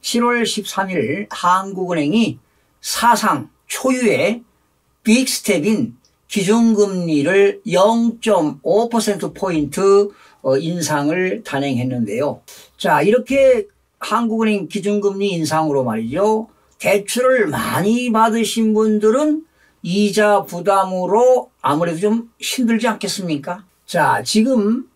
7월 13일 한국은행이 사상 초유의 빅스텝인 기준금리를 0.5%포인트 인상을 단행했는데요. 자, 이렇게 한국은행 기준금리 인상으로 말이죠. 대출을 많이 받으신 분들은 이자 부담으로 아무래도 좀 힘들지 않겠습니까? 자, 지금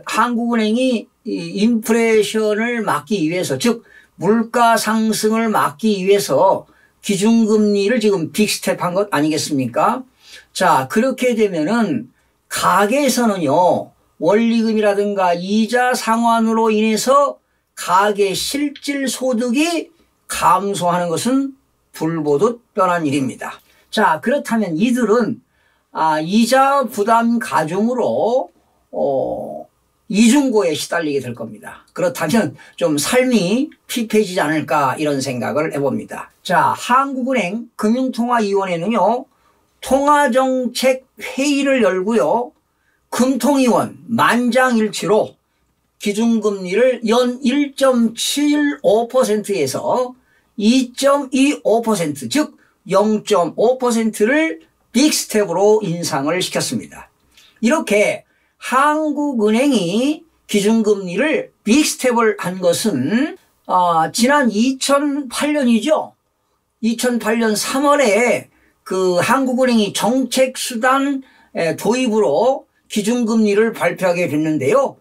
한국은행이 인플레이션을 막기 위해서, 즉 물가 상승을 막기 위해서 기준금리를 지금 빅스텝한 것 아니겠습니까? 자, 그렇게 되면은 가계에서는요, 원리금이라든가 이자 상환으로 인해서 가계 실질 소득이 감소하는 것은 불보듯 뻔한 일입니다. 자, 그렇다면 이들은 이자 부담 가중으로 이중고에 시달리게 될 겁니다. 그렇다면 좀 삶이 피폐해지지 않을까 이런 생각을 해봅니다. 자, 한국은행 금융통화위원회는요, 통화정책 회의를 열고요, 금통위원 만장일치로 기준금리를 연 1.75%에서 2.25%, 즉 0.5%를 빅스텝으로 인상을 시켰습니다. 이렇게 한국은행이 기준금리를 빅스텝을 한 것은 지난 2008년이죠. 2008년 3월에 그 한국은행이 정책수단 도입으로 기준금리를 발표하게 됐는데요.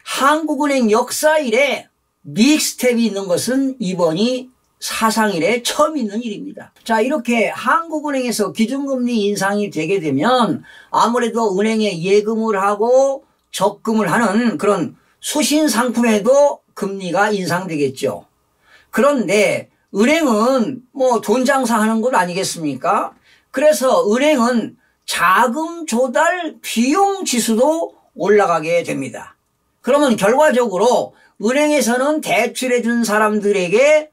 한국은행 역사 이래 빅스텝이 있는 것은 이번이 사상 이래 처음 있는 일입니다. 자, 이렇게 한국은행에서 기준금리 인상이 되게 되면 아무래도 은행에 예금을 하고 적금을 하는 그런 수신 상품에도 금리가 인상되겠죠. 그런데 은행은 뭐 돈 장사하는 곳 아니겠습니까? 그래서 은행은 자금 조달 비용 지수도 올라가게 됩니다. 그러면 결과적으로 은행에서는 대출해 준 사람들에게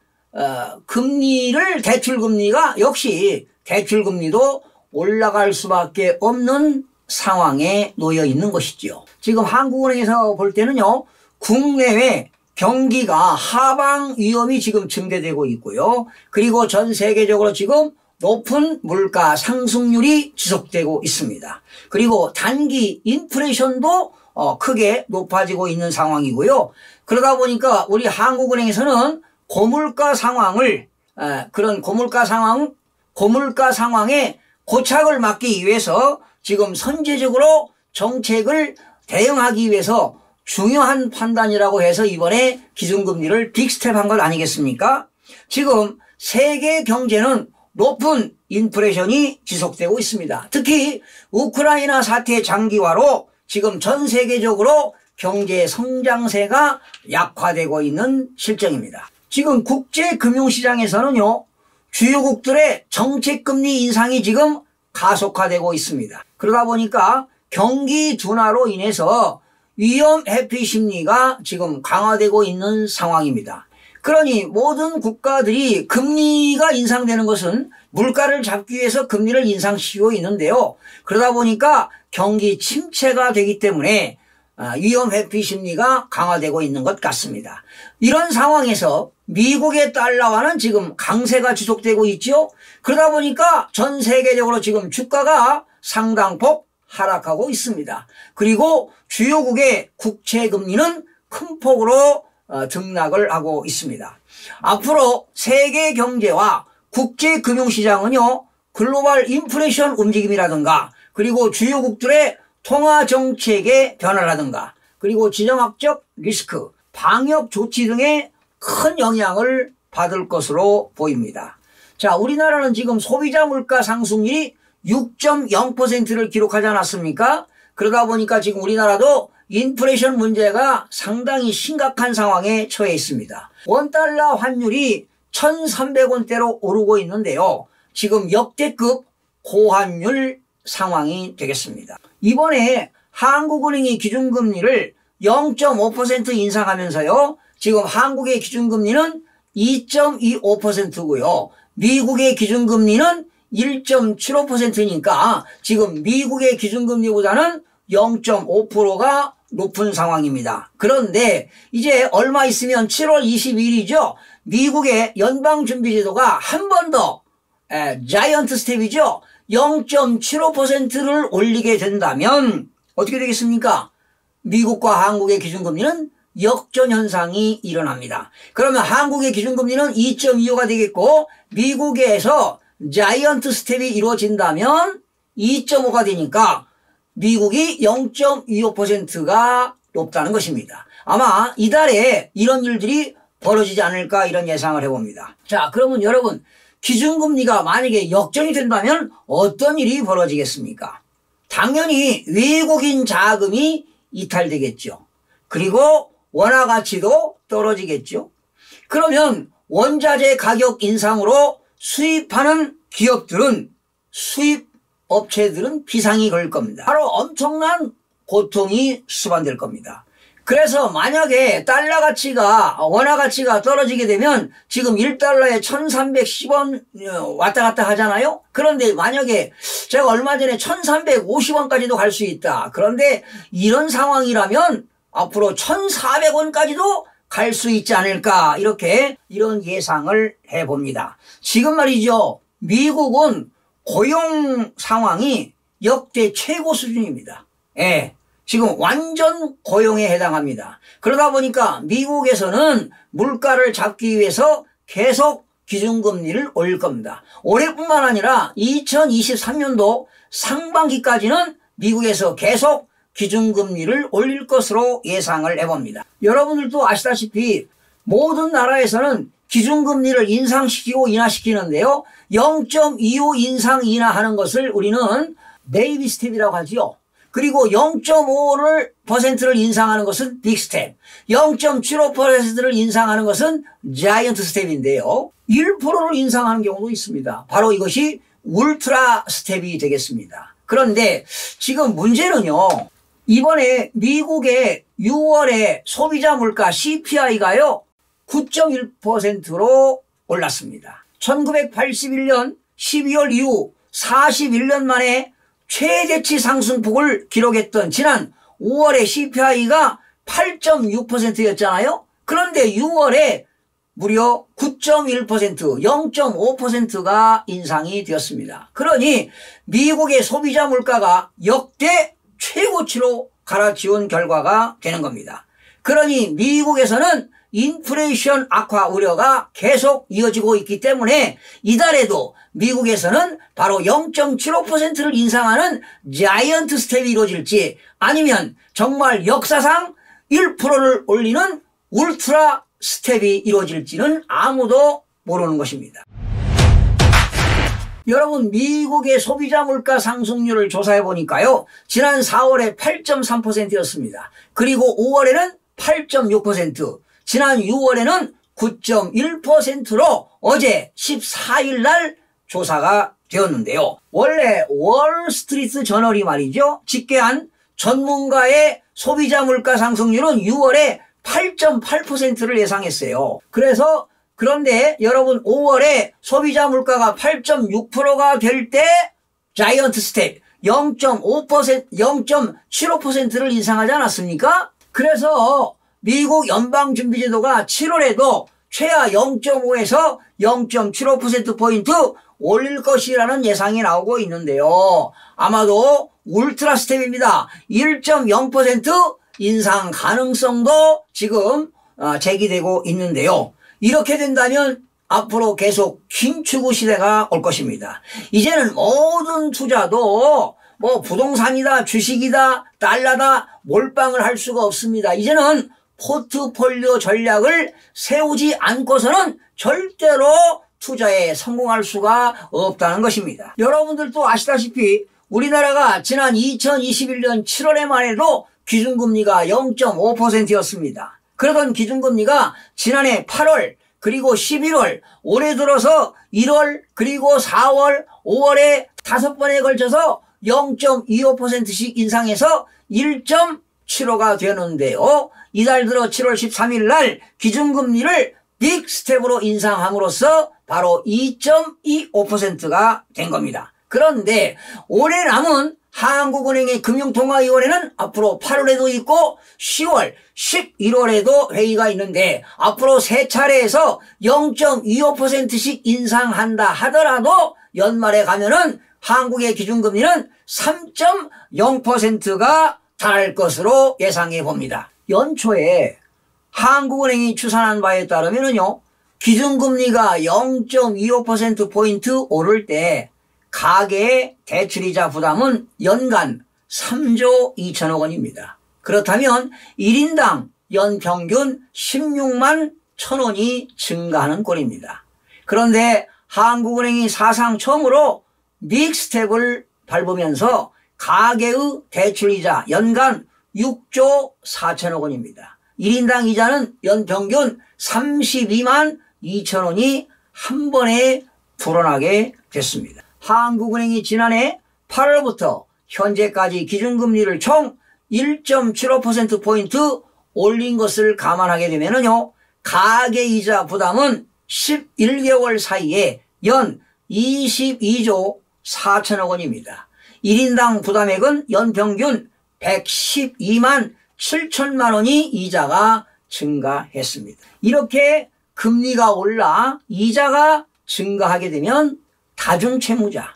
대출금리가 역시 대출금리도 올라갈 수밖에 없는 상황에 놓여 있는 것이죠. 지금 한국은행에서 볼 때는요, 국내외 경기가 하방 위험이 지금 증대되고 있고요. 그리고 전 세계적으로 지금 높은 물가 상승률이 지속되고 있습니다. 그리고 단기 인플레이션도 크게 높아지고 있는 상황이고요. 그러다 보니까 우리 한국은행에서는 고물가 상황을 그런 고물가 상황에 고착을 막기 위해서 지금 선제적으로 정책을 대응하기 위해서 중요한 판단이라고 해서 이번에 기준금리를 빅스텝한 것 아니겠습니까? 지금 세계 경제는 높은 인플레이션이 지속되고 있습니다. 특히 우크라이나 사태 장기화로 지금 전 세계적으로 경제 성장세가 약화되고 있는 실정입니다. 지금 국제금융시장에서는요, 주요국들의 정책금리 인상이 지금 가속화되고 있습니다. 그러다 보니까 경기 둔화로 인해서 위험 회피 심리가 지금 강화되고 있는 상황입니다. 그러니 모든 국가들이 금리가 인상되는 것은 물가를 잡기 위해서 금리를 인상시키고 있는데요. 그러다 보니까 경기 침체가 되기 때문에 위험 회피 심리가 강화되고 있는 것 같습니다. 이런 상황에서 미국의 달러화는 지금 강세가 지속되고 있죠. 그러다 보니까 전 세계적으로 지금 주가가 상당폭 하락하고 있습니다. 그리고 주요국의 국채금리는 큰 폭으로 등락을 하고 있습니다. 앞으로 세계 경제와 국제 금융시장은요, 글로벌 인플레이션 움직임이라든가 그리고 주요국들의 통화 정책의 변화라든가 그리고 지정학적 리스크, 방역 조치 등의 큰 영향을 받을 것으로 보입니다. 자, 우리나라는 지금 소비자 물가 상승률이 6.0%를 기록하지 않았습니까? 그러다 보니까 지금 우리나라도 인플레이션 문제가 상당히 심각한 상황에 처해 있습니다. 원달러 환율이 1,300원대로 오르고 있는데요. 지금 역대급 고환율 상황이 되겠습니다. 이번에 한국은행이 기준금리를 0.5% 인상하면서요. 지금 한국의 기준금리는 2.25%고요. 미국의 기준금리는 1.75%니까 지금 미국의 기준금리보다는 0.5%가 높은 상황입니다. 그런데 이제 얼마 있으면 7월 20일이죠. 미국의 연방준비제도가 한 번 더 자이언트 스텝이죠. 0.75%를 올리게 된다면 어떻게 되겠습니까? 미국과 한국의 기준금리는 역전현상이 일어납니다. 그러면 한국의 기준금리는 2.25가 되겠고 미국에서 자이언트 스텝이 이루어진다면 2.5가 되니까 미국이 0.25%가 높다는 것입니다. 아마 이달에 이런 일들이 벌어지지 않을까 이런 예상을 해봅니다. 자, 그러면 여러분 기준금리가 만약에 역전이 된다면 어떤 일이 벌어지겠습니까? 당연히 외국인 자금이 이탈되겠죠. 그리고 원화 가치도 떨어지겠죠. 그러면 원자재 가격 인상으로 수입하는 기업들은 수입업체들은 비상이 걸 겁니다. 바로 엄청난 고통이 수반될 겁니다. 그래서 만약에 달러 가치가 원화 가치가 떨어지게 되면 지금 1달러에 1310원 왔다 갔다 하잖아요. 그런데 만약에 제가 얼마 전에 1350원까지도 갈 수 있다. 그런데 이런 상황이라면 앞으로 1400원까지도 갈 수 있지 않을까 이런 예상을 해봅니다. 지금 말이죠. 미국은 고용 상황이 역대 최고 수준입니다. 예. 지금 완전 고용에 해당합니다. 그러다 보니까 미국에서는 물가를 잡기 위해서 계속 기준금리를 올릴 겁니다. 올해뿐만 아니라 2023년도 상반기까지는 미국에서 계속 기준금리를 올릴 것으로 예상을 해봅니다. 여러분들도 아시다시피 모든 나라에서는 기준금리를 인상시키고 인하시키는데요. 0.25 인상 인하하는 것을 우리는 베이비 스텝이라고 하지요. 그리고 0.5%를 인상하는 것은 빅 스텝, 0.75%를 인상하는 것은 자이언트 스텝인데요. 1%를 인상하는 경우도 있습니다. 바로 이것이 울트라 스텝이 되겠습니다. 그런데 지금 문제는요. 이번에 미국의 6월에 소비자 물가 CPI가요. 9.1%로 올랐습니다. 1981년 12월 이후 41년 만에 최대치 상승폭을 기록했던 지난 5월의 CPI가 8.6%였잖아요. 그런데 6월에 무려 9.1%, 0.5%가 인상이 되었습니다. 그러니 미국의 소비자 물가가 역대 최고치로 갈아치운 결과가 되는 겁니다. 그러니 미국에서는 인플레이션 악화 우려가 계속 이어지고 있기 때문에 이달에도 미국에서는 바로 0.75%를 인상하는 자이언트 스텝이 이루어질지 아니면 정말 역사상 1%를 올리는 울트라 스텝이 이루어질지는 아무도 모르는 것입니다. 여러분 미국의 소비자 물가 상승률을 조사해 보니까요. 지난 4월에 8.3%였습니다. 그리고 5월에는 8.6%, 지난 6월에는 9.1%로 어제 14일 날 조사가 되었는데요. 원래 월스트리트 저널이 말이죠. 집계한 전문가의 소비자 물가 상승률은 6월에 8.8%를 예상했어요. 그런데 여러분 5월에 소비자 물가가 8.6%가 될 때 자이언트 스텝 0.5%, 0.75%를 인상하지 않았습니까? 그래서 미국 연방준비제도가 7월에도 최하 0.5에서 0.75%포인트 올릴 것이라는 예상이 나오고 있는데요. 아마도 울트라 스텝입니다. 1.0% 인상 가능성도 지금 제기되고 있는데요. 이렇게 된다면 앞으로 계속 긴축구 시대가 올 것입니다. 이제는 모든 투자도 뭐 부동산이다, 주식이다, 달러다 몰빵을 할 수가 없습니다. 이제는 포트폴리오 전략을 세우지 않고서는 절대로 투자에 성공할 수가 없다는 것입니다. 여러분들도 아시다시피 우리나라가 지난 2021년 7월에 말해도 기준금리가 0.5%였습니다. 그러던 기준금리가 지난해 8월 그리고 11월 올해 들어서 1월 그리고 4월 5월에 5번에 걸쳐서 0.25%씩 인상해서 1.75가 되었는데요. 이달 들어 7월 13일 날 기준금리를 빅 스텝으로 인상함으로써 바로 2.25%가 된 겁니다. 그런데 올해 남은 한국은행의 금융통화위원회는 앞으로 8월에도 있고 10월, 11월에도 회의가 있는데 앞으로 세 차례에서 0.25%씩 인상한다 하더라도 연말에 가면은 한국의 기준금리는 3.0%가 달할 것으로 예상해 봅니다. 연초에 한국은행이 추산한 바에 따르면요, 기준금리가 0.25%포인트 오를 때 가계의 대출이자 부담은 연간 3조 2천억 원입니다. 그렇다면 1인당 연평균 16만 1,000원이 증가하는 꼴입니다. 그런데 한국은행이 사상 처음으로 빅스텝을 밟으면서 가계의 대출이자 연간 6조 4천억 원입니다. 1인당 이자는 연평균 32만 2천원이 한 번에 불어나게 됐습니다. 한국은행이 지난해 8월부터 현재까지 기준금리를 총 1.75%포인트 올린 것을 감안하게 되면요, 가계이자 부담은 11개월 사이에 연 22조 4천억 원입니다. 1인당 부담액은 연평균 112만 7천만 원이 이자가 증가했습니다. 이렇게 금리가 올라 이자가 증가하게 되면 다중채무자,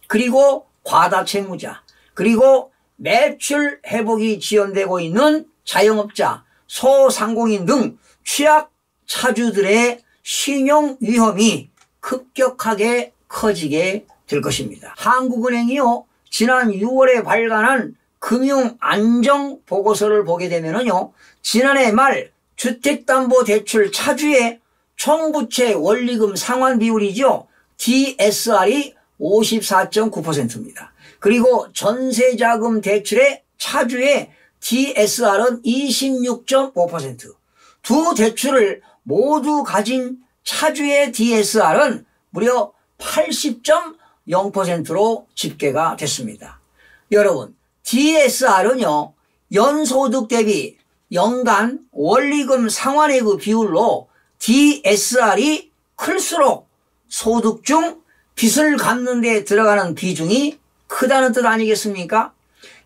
그리고 과다채무자, 그리고 매출 회복이 지연되고 있는 자영업자, 소상공인 등 취약차주들의 신용 위험이 급격하게 커지게 될 것입니다. 한국은행이요, 지난 6월에 발간한 금융안정보고서를 보게 되면요, 지난해 말 주택담보대출 차주의 총부채 원리금 상환 비율이죠, DSR이 54.9%입니다. 그리고 전세자금 대출의 차주의 DSR은 26.5%. 두 대출을 모두 가진 차주의 DSR은 무려 80.0%로 집계가 됐습니다. 여러분, DSR은요, 연소득 대비 연간 원리금 상환액의 비율로 DSR이 클수록 소득 중 빚을 갚는 데 들어가는 비중이 크다는 뜻 아니겠습니까?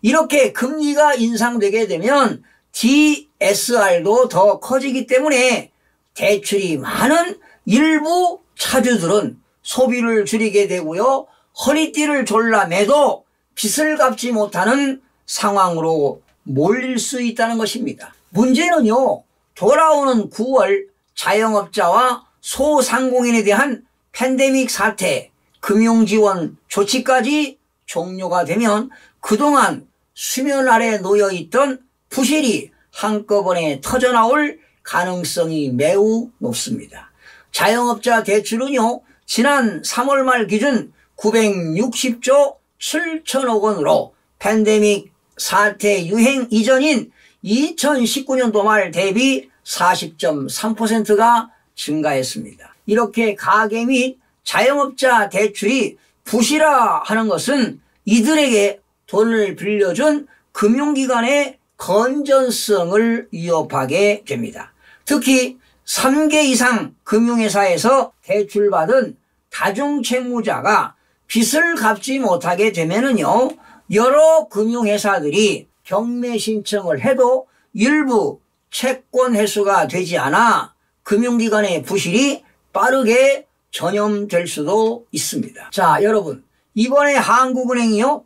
이렇게 금리가 인상되게 되면 DSR도 더 커지기 때문에 대출이 많은 일부 차주들은 소비를 줄이게 되고요, 허리띠를 졸라매도 빚을 갚지 못하는 상황으로 몰릴 수 있다는 것입니다. 문제는요, 돌아오는 9월 자영업자와 소상공인에 대한 팬데믹 사태, 금융지원 조치까지 종료가 되면 그동안 수면 아래 놓여있던 부실이 한꺼번에 터져나올 가능성이 매우 높습니다. 자영업자 대출은요, 지난 3월 말 기준 960조 7천억 원으로 팬데믹 사태 유행 이전인 2019년도 말 대비 40.3%가 증가했습니다. 이렇게 가계 및 자영업자 대출이 부실화하는 것은 이들에게 돈을 빌려준 금융기관의 건전성을 위협하게 됩니다. 특히 3개 이상 금융회사에서 대출받은 다중채무자가 빚을 갚지 못하게 되면은요, 여러 금융회사들이 경매 신청을 해도 일부 채권 회수가 되지 않아 금융기관의 부실이 빠르게 전염될 수도 있습니다. 자, 여러분, 이번에 한국은행이요,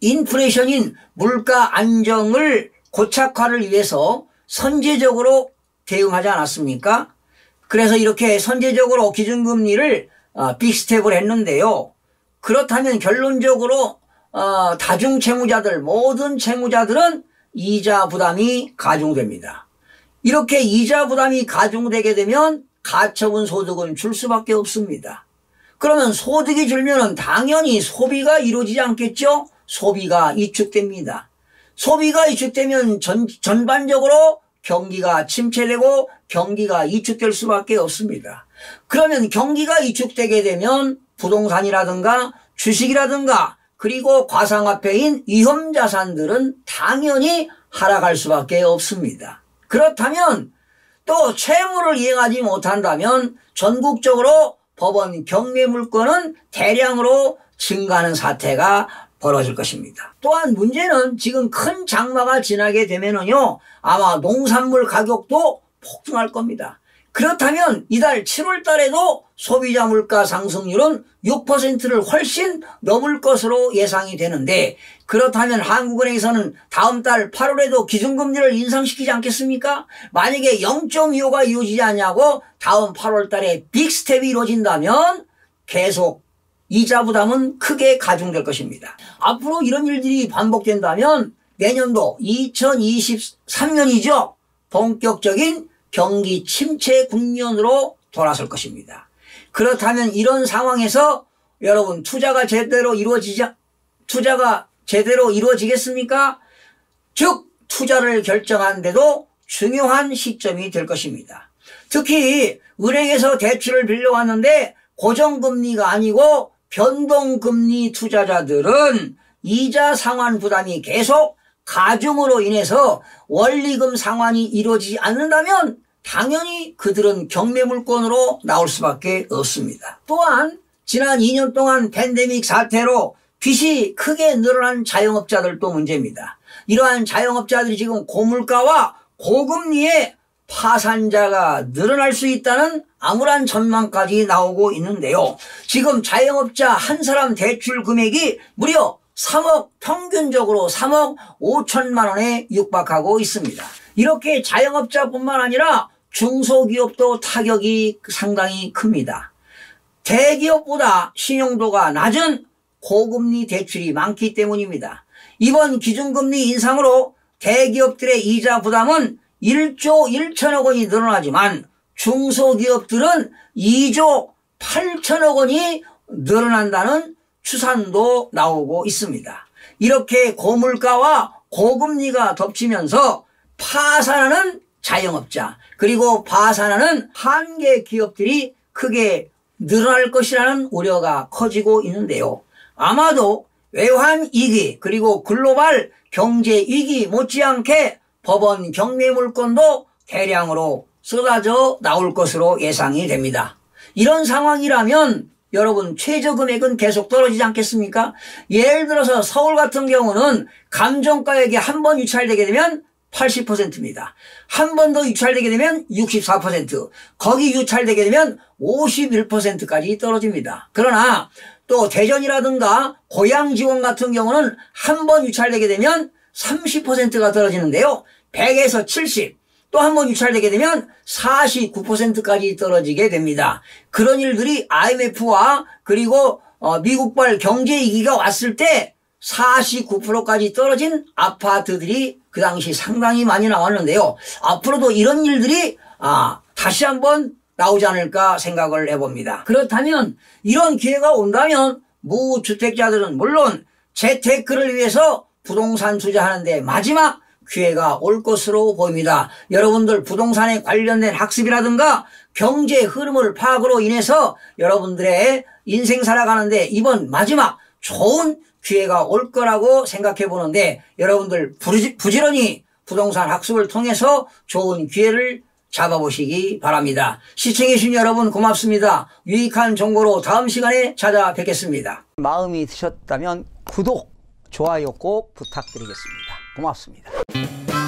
인플레이션인 물가 안정을 고착화를 위해서 선제적으로 대응하지 않았습니까? 그래서 이렇게 선제적으로 기준금리를 빅스텝을 했는데요. 그렇다면 결론적으로 다중채무자들, 모든 채무자들은 이자 부담이 가중됩니다. 이렇게 이자 부담이 가중되게 되면 가처분 소득은 줄 수밖에 없습니다. 그러면 소득이 줄면 당연히 소비가 이루어지지 않겠죠? 소비가 위축됩니다. 소비가 위축되면 전반적으로 경기가 침체되고 경기가 위축될 수밖에 없습니다. 그러면 경기가 위축되게 되면 부동산이라든가 주식이라든가 그리고 가상화폐인 위험자산들은 당연히 하락할 수밖에 없습니다. 그렇다면 또 채무를 이행하지 못한다면 전국적으로 법원 경매 물건은 대량으로 증가하는 사태가 벌어질 것입니다. 또한 문제는 지금 큰 장마가 지나게 되면은요, 아마 농산물 가격도 폭등할 겁니다. 그렇다면 이달 7월 달에도 소비자 물가 상승률은 6%를 훨씬 넘을 것으로 예상이 되는데, 그렇다면 한국은행에서는 다음 달 8월에도 기준금리를 인상시키지 않겠습니까? 만약에 0.25가 이루어지지 않냐고 다음 8월 달에 빅스텝이 이루어진다면 계속 이자 부담은 크게 가중될 것입니다. 앞으로 이런 일들이 반복된다면 내년도 2023년이죠. 본격적인 경기 침체 국면으로 돌아설 것입니다. 그렇다면 이런 상황에서 여러분 투자가 제대로 이루어지겠습니까? 즉 투자를 결정하는데도 중요한 시점이 될 것입니다. 특히 은행에서 대출을 빌려왔는데 고정금리가 아니고 변동금리 투자자들은 이자 상환 부담이 계속 가중으로 인해서 원리금 상환이 이루어지지 않는다면 당연히 그들은 경매물건으로 나올 수밖에 없습니다. 또한 지난 2년 동안 팬데믹 사태로 빚이 크게 늘어난 자영업자들도 문제입니다. 이러한 자영업자들이 지금 고물가와 고금리에 파산자가 늘어날 수 있다는 암울한 전망까지 나오고 있는데요. 지금 자영업자 한 사람 대출 금액이 무려 평균적으로 3억 5천만 원에 육박하고 있습니다. 이렇게 자영업자뿐만 아니라 중소기업도 타격이 상당히 큽니다. 대기업보다 신용도가 낮은 고금리 대출이 많기 때문입니다. 이번 기준금리 인상으로 대기업들의 이자 부담은 1조 1천억 원이 늘어나지만 중소기업들은 2조 8천억 원이 늘어난다는 추산도 나오고 있습니다. 이렇게 고물가와 고금리가 덮치면서 파산하는 자영업자 그리고 파산하는 한계 기업들이 크게 늘어날 것이라는 우려가 커지고 있는데요. 아마도 외환위기 그리고 글로벌 경제위기 못지않게 법원 경매물건도 대량으로 쏟아져 나올 것으로 예상이 됩니다. 이런 상황이라면 여러분 최저금액은 계속 떨어지지 않겠습니까? 예를 들어서 서울 같은 경우는 감정가액이 한 번 유찰되게 되면 80%입니다. 한 번 더 유찰되게 되면 64%, 거기 유찰되게 되면 51%까지 떨어집니다. 그러나 또 대전이라든가 고양지원 같은 경우는 한 번 유찰되게 되면 30%가 떨어지는데요. 100에서 70, 또 한 번 유찰되게 되면 49%까지 떨어지게 됩니다. 그런 일들이 IMF와 그리고 미국발 경제위기가 왔을 때 49%까지 떨어진 아파트들이 그 당시 상당히 많이 나왔는데요. 앞으로도 이런 일들이 다시 한번 나오지 않을까 생각을 해봅니다. 그렇다면 이런 기회가 온다면 무주택자들은 물론 재테크를 위해서 부동산 투자하는데 마지막 기회가 올 것으로 보입니다. 여러분들 부동산에 관련된 학습이라든가 경제 흐름을 파악으로 인해서 여러분들의 인생 살아가는데 이번 마지막 좋은 기회가 올 거라고 생각해 보는데 여러분들 부지런히 부동산 학습을 통해서 좋은 기회를 잡아보시기 바랍니다. 시청해 주신 여러분 고맙습니다. 유익한 정보로 다음 시간에 찾아뵙겠습니다. 마음이 드셨다면 구독, 좋아요 꼭 부탁드리겠습니다. 고맙습니다.